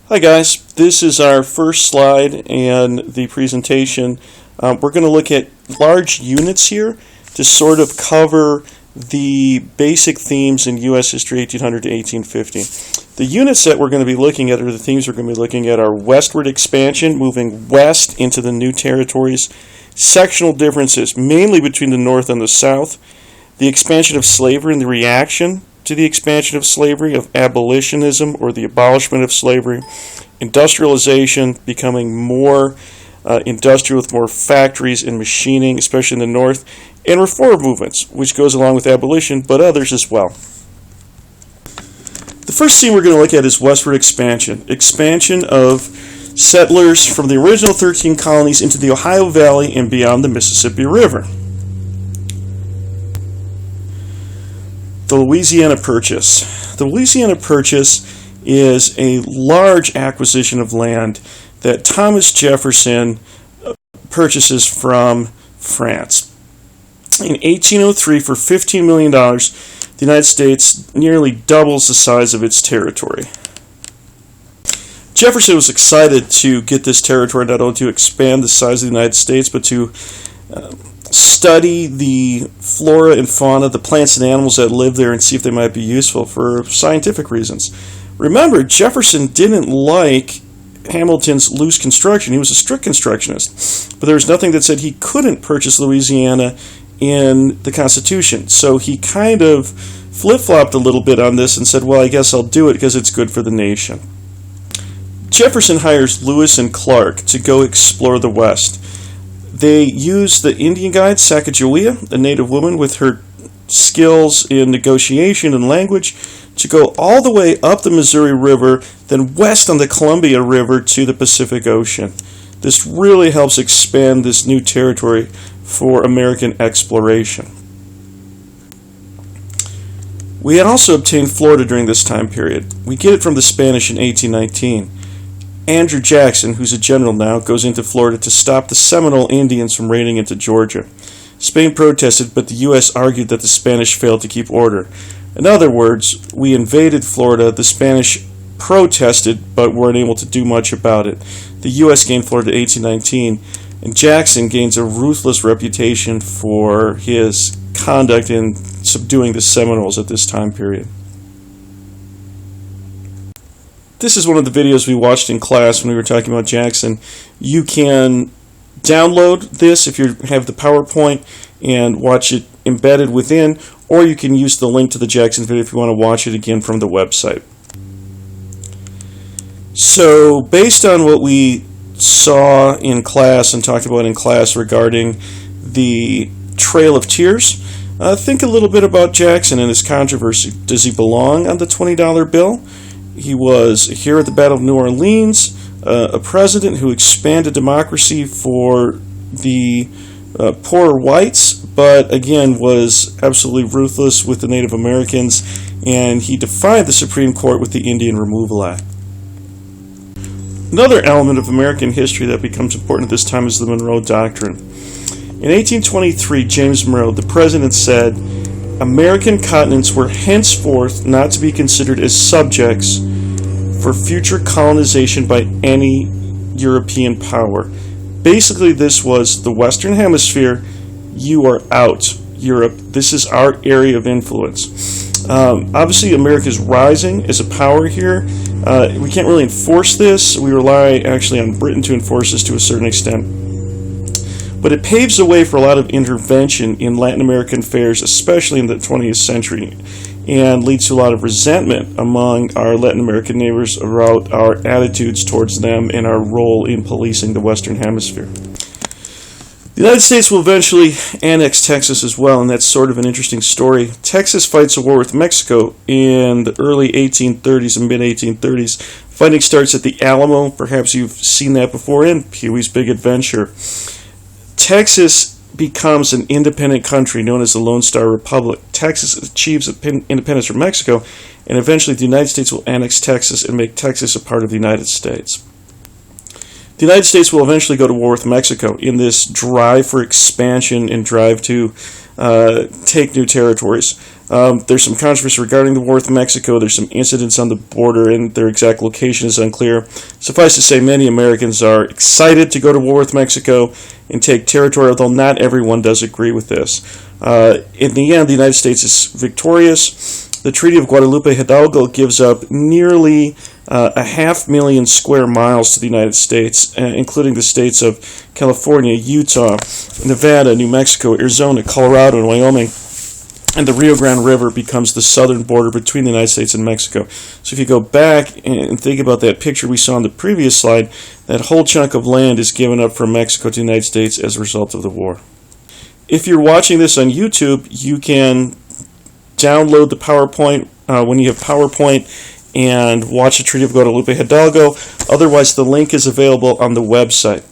Hi guys, this is our first slide and the presentation. We're going to look at large units here to sort of cover the basic themes in U.S. history 1800 to 1850. The units that we're going to be looking at, or the themes we're going to be looking at, are westward expansion, moving west into the new territories, sectional differences, mainly between the North and the South, the expansion of slavery and the reaction to the expansion of slavery, of abolitionism or the abolishment of slavery, industrialization, becoming more industrial with more factories and machining, especially in the North, and reform movements, which goes along with abolition, but others as well. The first theme we're going to look at is westward expansion. Expansion of settlers from the original 13 colonies into the Ohio Valley and beyond the Mississippi River. The Louisiana Purchase. The Louisiana Purchase is a large acquisition of land that Thomas Jefferson purchases from France. In 1803, for $15 million, the United States nearly doubles the size of its territory. Jefferson was excited to get this territory, not only to expand the size of the United States, but to study the flora and fauna, the plants and animals that live there, and see if they might be useful for scientific reasons. Remember, Jefferson didn't like Hamilton's loose construction. He was a strict constructionist, but there was nothing that said he couldn't purchase Louisiana in the Constitution. So he kind of flip-flopped a little bit on this and said, well, I guess I'll do it because it's good for the nation. Jefferson hires Lewis and Clark to go explore the West. They use the Indian guide, Sacagawea, a native woman with her skills in negotiation and language, to go all the way up the Missouri River, then west on the Columbia River to the Pacific Ocean. This really helps expand this new territory for American exploration. We had also obtained Florida during this time period. We get it from the Spanish in 1819. Andrew Jackson, who's a general now, goes into Florida to stop the Seminole Indians from raiding into Georgia. Spain protested, but the U.S. argued that the Spanish failed to keep order. In other words, we invaded Florida, the Spanish protested, but weren't able to do much about it. The U.S. gained Florida in 1819, and Jackson gains a ruthless reputation for his conduct in subduing the Seminoles at this time period. This is one of the videos we watched in class when we were talking about Jackson. You can download this if you have the PowerPoint and watch it embedded within, or you can use the link to the Jackson video if you want to watch it again from the website. So, based on what we saw in class and talked about in class regarding the Trail of Tears, think a little bit about Jackson and his controversy. Does he belong on the $20 bill? He was here at the Battle of New Orleans, a president who expanded democracy for the poorer whites, but again was absolutely ruthless with the Native Americans, and he defied the Supreme Court with the Indian Removal Act. Another element of American history that becomes important at this time is the Monroe Doctrine. In 1823, James Monroe, the president, said, American continents were henceforth not to be considered as subjects for future colonization by any European power. Basically, this was the Western Hemisphere. You are out, Europe. This is our area of influence. Obviously, America is rising as a power here. We can't really enforce this. We rely actually on Britain to enforce this to a certain extent. But it paves the way for a lot of intervention in Latin American affairs, especially in the 20th century, and leads to a lot of resentment among our Latin American neighbors about our attitudes towards them and our role in policing the Western Hemisphere. The United States will eventually annex Texas as well, and that's sort of an interesting story. Texas fights a war with Mexico in the early 1830s and mid-1830s. Fighting starts at the Alamo. Perhaps you've seen that before in Pee-wee's Big Adventure. Texas becomes an independent country known as the Lone Star Republic. Texas achieves independence from Mexico, and eventually the United States will annex Texas and make Texas a part of the United States. The United States will eventually go to war with Mexico in this drive for expansion and drive to take new territories. There's some controversy regarding the war with Mexico. There's some incidents on the border, and their exact location is unclear. Suffice to say, many Americans are excited to go to war with Mexico and take territory, although not everyone does agree with this. In the end, the United States is victorious. The Treaty of Guadalupe Hidalgo gives up nearly 500,000 square miles to the United States, including the states of California, Utah, Nevada, New Mexico, Arizona, Colorado, and Wyoming. And the Rio Grande River becomes the southern border between the United States and Mexico. So if you go back and think about that picture we saw on the previous slide, that whole chunk of land is given up from Mexico to the United States as a result of the war. If you're watching this on YouTube, you can download the PowerPoint when you have PowerPoint and watch the Treaty of Guadalupe Hidalgo. Otherwise, the link is available on the website.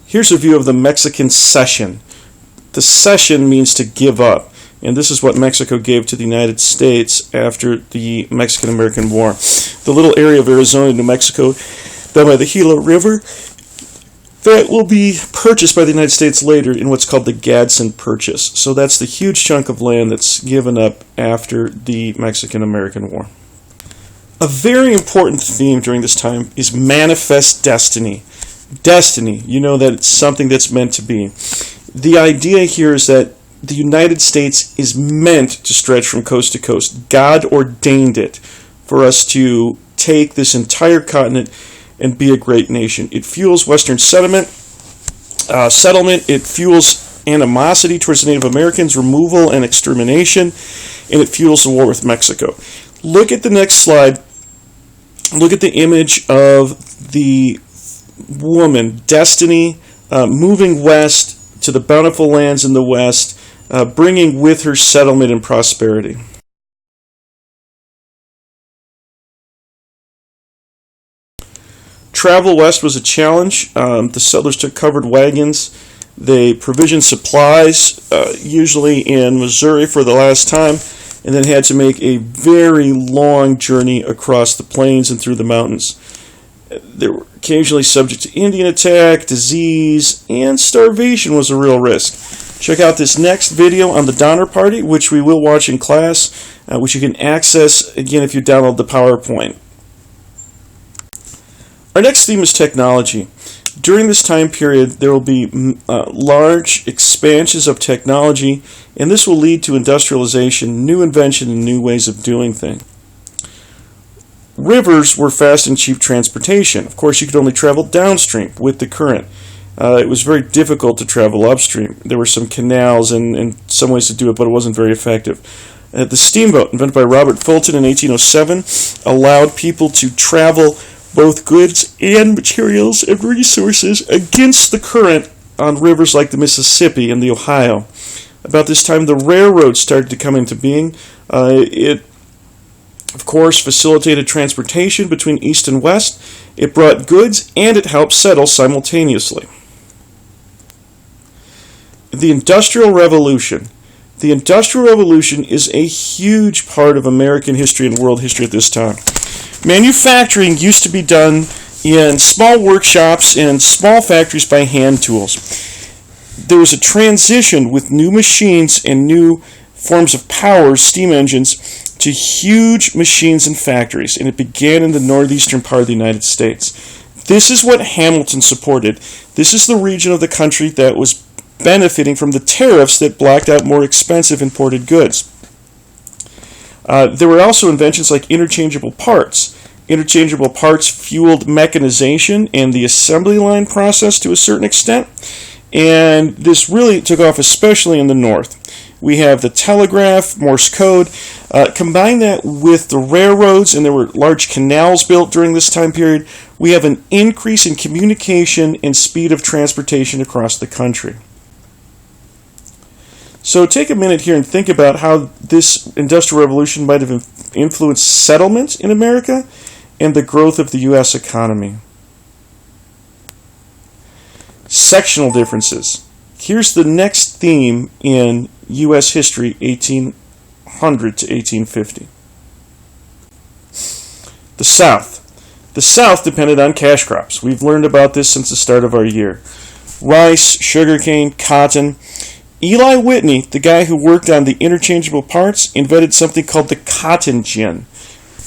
Here's a view of the Mexican cession. The cession means to give up, and this is what Mexico gave to the United States after the Mexican-American War. The little area of Arizona, New Mexico, down by the Gila River, that will be purchased by the United States later in what's called the Gadsden Purchase. So that's the huge chunk of land that's given up after the Mexican-American War. A very important theme during this time is manifest destiny. Destiny, you know that it's something that's meant to be. The idea here is that the United States is meant to stretch from coast to coast. God ordained it for us to take this entire continent and be a great nation. It fuels Western settlement. It fuels animosity towards the Native Americans, removal and extermination, and it fuels the war with Mexico. Look at the next slide. Look at the image of the woman, Destiny, moving west to the bountiful lands in the west, bringing with her settlement and prosperity. Travel west was a challenge. The settlers took covered wagons. They provisioned supplies, usually in Missouri for the last time, and then had to make a very long journey across the plains and through the mountains. They were occasionally subject to Indian attack, disease, and starvation was a real risk. Check out this next video on the Donner Party, which we will watch in class, which you can access, again, if you download the PowerPoint. Our next theme is technology. During this time period, there will be large expansions of technology, and this will lead to industrialization, new invention, and new ways of doing things. Rivers were fast and cheap transportation. Of course, you could only travel downstream with the current. It was very difficult to travel upstream. There were some canals and some ways to do it, but it wasn't very effective. The steamboat, invented by Robert Fulton in 1807, allowed people to travel both goods and materials and resources against the current on rivers like the Mississippi and the Ohio. About this time, the railroad started to come into being. It, of course, facilitated transportation between east and west. It brought goods, and it helped settle simultaneously. The Industrial Revolution. The Industrial Revolution is a huge part of American history and world history at this time. Manufacturing used to be done in small workshops and small factories by hand tools. There was a transition with new machines and new forms of power, steam engines, to huge machines and factories, and it began in the northeastern part of the United States. This is what Hamilton supported. This is the region of the country that was benefiting from the tariffs that blocked out more expensive imported goods. There were also inventions like interchangeable parts. Interchangeable parts fueled mechanization and the assembly line process to a certain extent, and this really took off especially in the North. We have the telegraph, Morse code. Combine that with the railroads, and there were large canals built during this time period. We have an increase in communication and speed of transportation across the country. So take a minute here and think about how this Industrial Revolution might have influenced settlement in America and the growth of the U.S. economy. Sectional differences. Here's the next theme in U.S. history, 1800 to 1850. The South. The South depended on cash crops. We've learned about this since the start of our year. rice, sugarcane, cotton. Eli Whitney, the guy who worked on the interchangeable parts, invented something called the cotton gin.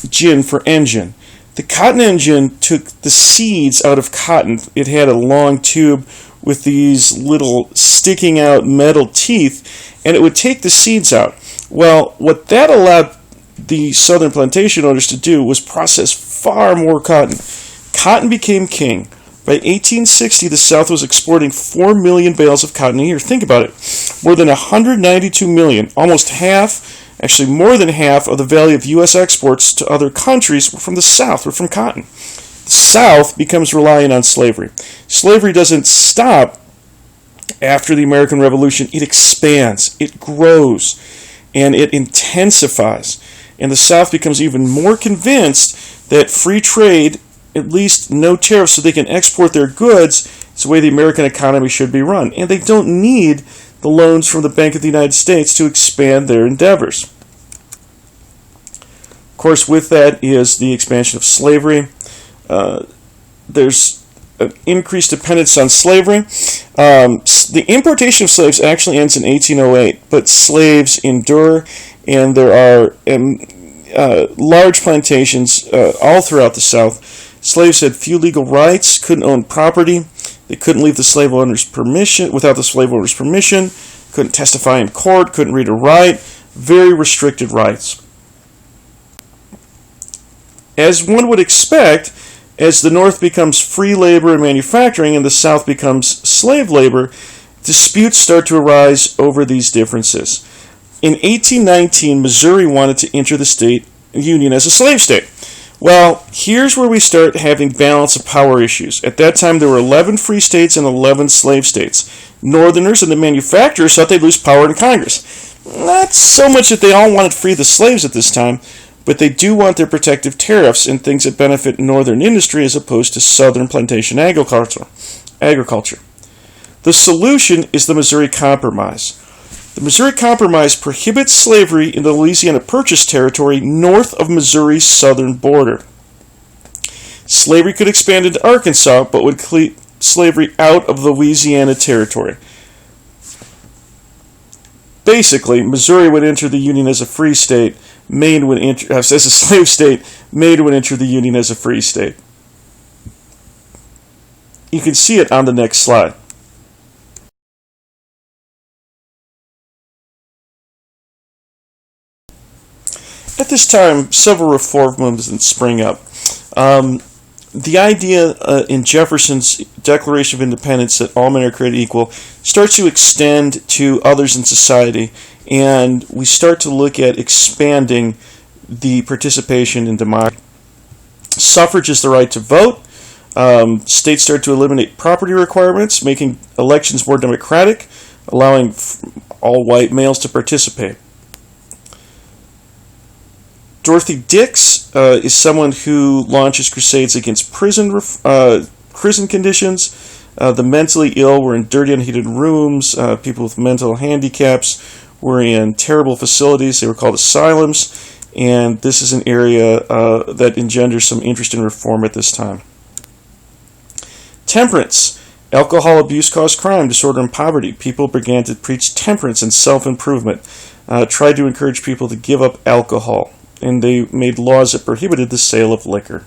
Gin for engine. The cotton engine took the seeds out of cotton. It had a long tube with these little sticking out metal teeth, and it would take the seeds out. Well, what that allowed the southern plantation owners to do was process far more cotton. Cotton became king. By 1860, the South was exporting 4 million bales of cotton a year. Think about it. More than 192 million, almost half, actually more than half of the value of U.S. exports to other countries were from the South, were from cotton. The South becomes reliant on slavery. Slavery doesn't stop after the American Revolution. It expands, it grows, and it intensifies. And the South becomes even more convinced that free trade, at least no tariffs so they can export their goods, is the way the American economy should be run. And they don't need the loans from the Bank of the United States to expand their endeavors. Of course, with that is the expansion of slavery. There's an increased dependence on slavery. The importation of slaves actually ends in 1808, but slaves endure, and there are large plantations all throughout the South. Slaves had few legal rights, couldn't own property, they couldn't leave the slave owner's permission without the slave owner's permission, couldn't testify in court, couldn't read or write, very restricted rights. As one would expect, as the North becomes free labor and manufacturing and the South becomes slave labor, disputes start to arise over these differences. In 1819, Missouri wanted to enter the state union as a slave state. Well, here's where we start having balance of power issues. At that time, there were 11 free states and 11 slave states. Northerners and the manufacturers thought they'd lose power in Congress. Not so much that they all wanted to free the slaves at this time, but they do want their protective tariffs and things that benefit northern industry as opposed to southern plantation agriculture. The solution is the Missouri Compromise. The Missouri Compromise prohibits slavery in the Louisiana Purchase territory north of Missouri's southern border. Slavery could expand into Arkansas, but would keep slavery out of the Louisiana territory. Basically, Missouri would enter the Union as a free state, Maine would enter as a slave state, Maine would enter the Union as a free state. You can see it on the next slide. At this time, several reform movements spring up. The idea in Jefferson's Declaration of Independence that all men are created equal starts to extend to others in society, and we start to look at expanding the participation in democracy. Suffrage is the right to vote. States start to eliminate property requirements, making elections more democratic, allowing all white males to participate. Dorothy Dix is someone who launches crusades against prison conditions. The mentally ill were in dirty, unheated rooms. People with mental handicaps were in terrible facilities. They were called asylums. And this is an area that engenders some interest in reform at this time. Temperance. Alcohol abuse caused crime, disorder, and poverty. People began to preach temperance and self-improvement, tried to encourage people to give up alcohol, and they made laws that prohibited the sale of liquor.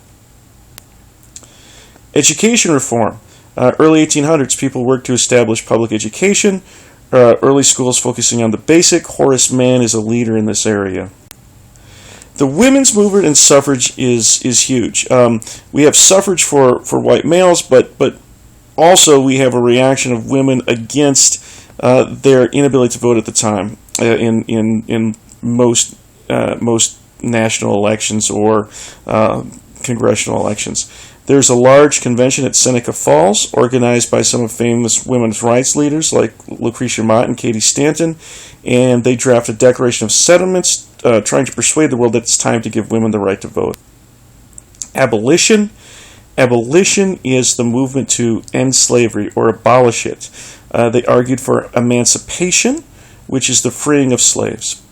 Education reform. Early 1800s, people worked to establish public education. Early schools focusing on the basic. Horace Mann is a leader in this area. The women's movement in suffrage is huge. We have suffrage for white males, but also we have a reaction of women against their inability to vote at the time in most national elections or congressional elections. There's a large convention at Seneca Falls organized by some of famous women's rights leaders like Lucretia Mott and Katie Stanton, and they draft a Declaration of Sentiments trying to persuade the world that it's time to give women the right to vote. Abolition. Abolition is the movement to end slavery or abolish it. They argued for emancipation, which is the freeing of slaves.